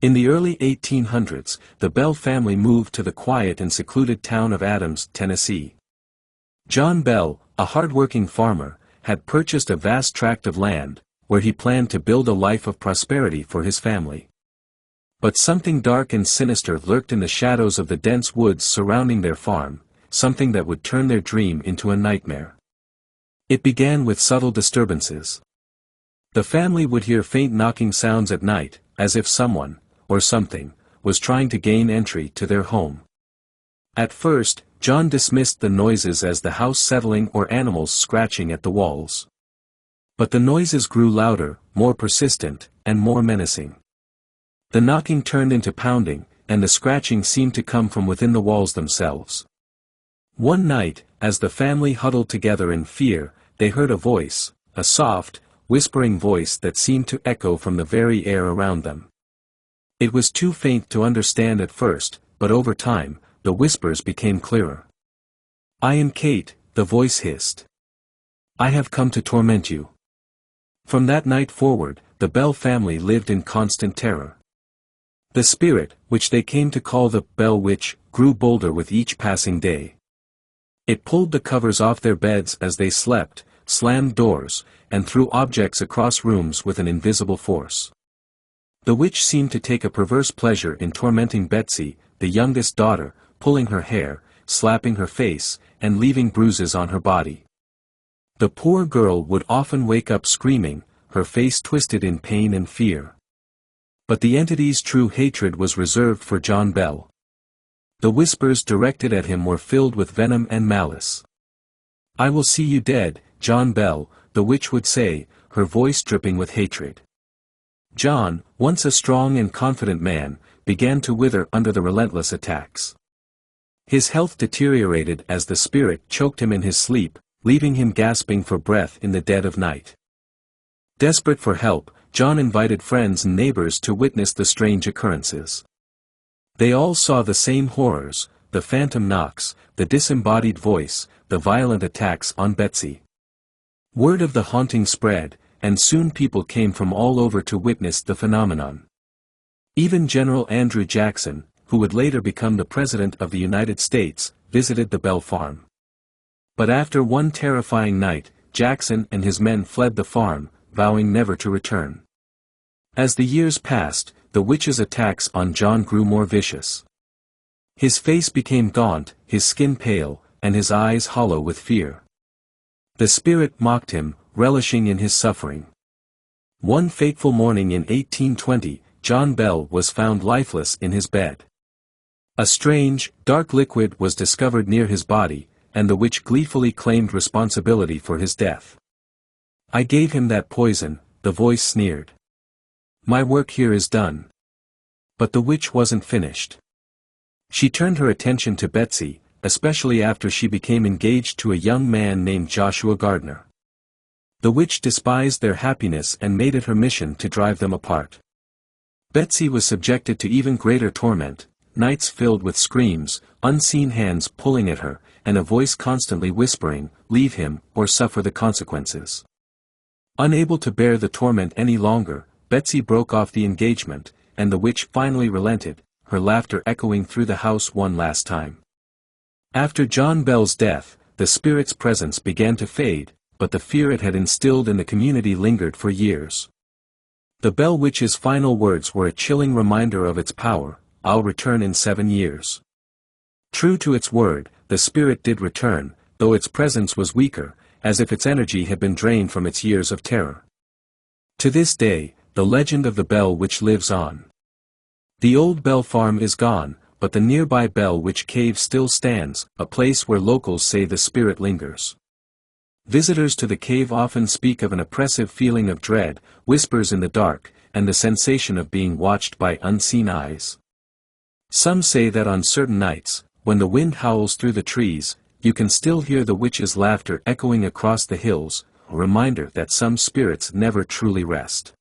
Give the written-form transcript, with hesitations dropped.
In the early 1800s, the Bell family moved to the quiet and secluded town of Adams, Tennessee. John Bell, a hard-working farmer, had purchased a vast tract of land, where he planned to build a life of prosperity for his family. But something dark and sinister lurked in the shadows of the dense woods surrounding their farm, something that would turn their dream into a nightmare. It began with subtle disturbances. The family would hear faint knocking sounds at night, as if someone, or something, was trying to gain entry to their home. At first, John dismissed the noises as the house settling or animals scratching at the walls. But the noises grew louder, more persistent, and more menacing. The knocking turned into pounding, and the scratching seemed to come from within the walls themselves. One night, as the family huddled together in fear, they heard a voice, a soft, whispering voice that seemed to echo from the very air around them. It was too faint to understand at first, but over time, the whispers became clearer. "I am Kate," the voice hissed. "I have come to torment you." From that night forward, the Bell family lived in constant terror. The spirit, which they came to call the Bell Witch, grew bolder with each passing day. It pulled the covers off their beds as they slept, slammed doors, and threw objects across rooms with an invisible force. The witch seemed to take a perverse pleasure in tormenting Betsy, the youngest daughter, pulling her hair, slapping her face, and leaving bruises on her body. The poor girl would often wake up screaming, her face twisted in pain and fear. But the entity's true hatred was reserved for John Bell. The whispers directed at him were filled with venom and malice. "I will see you dead, John Bell," the witch would say, her voice dripping with hatred. John, once a strong and confident man, began to wither under the relentless attacks. His health deteriorated as the spirit choked him in his sleep, leaving him gasping for breath in the dead of night. Desperate for help, John invited friends and neighbors to witness the strange occurrences. They all saw the same horrors, the phantom knocks, the disembodied voice, the violent attacks on Betsy. Word of the haunting spread, and soon people came from all over to witness the phenomenon. Even General Andrew Jackson, who would later become the President of the United States, visited the Bell farm. But after one terrifying night, Jackson and his men fled the farm, vowing never to return. As the years passed, the witch's attacks on John grew more vicious. His face became gaunt, his skin pale, and his eyes hollow with fear. The spirit mocked him, relishing in his suffering. One fateful morning in 1820, John Bell was found lifeless in his bed. A strange, dark liquid was discovered near his body, and the witch gleefully claimed responsibility for his death. "I gave him that poison," the voice sneered. "My work here is done." But the witch wasn't finished. She turned her attention to Betsy, especially after she became engaged to a young man named Joshua Gardner. The witch despised their happiness and made it her mission to drive them apart. Betsy was subjected to even greater torment, nights filled with screams, unseen hands pulling at her, and a voice constantly whispering, "Leave him, or suffer the consequences." Unable to bear the torment any longer, Betsy broke off the engagement, and the witch finally relented, her laughter echoing through the house one last time. After John Bell's death, the spirit's presence began to fade, but the fear it had instilled in the community lingered for years. The Bell Witch's final words were a chilling reminder of its power: "I'll return in 7 years." True to its word, the spirit did return, though its presence was weaker, as if its energy had been drained from its years of terror. To this day, the legend of the Bell Witch lives on. The old Bell farm is gone, but the nearby Bell Witch Cave still stands, a place where locals say the spirit lingers. Visitors to the cave often speak of an oppressive feeling of dread, whispers in the dark, and the sensation of being watched by unseen eyes. Some say that on certain nights, when the wind howls through the trees, you can still hear the witch's laughter echoing across the hills, a reminder that some spirits never truly rest.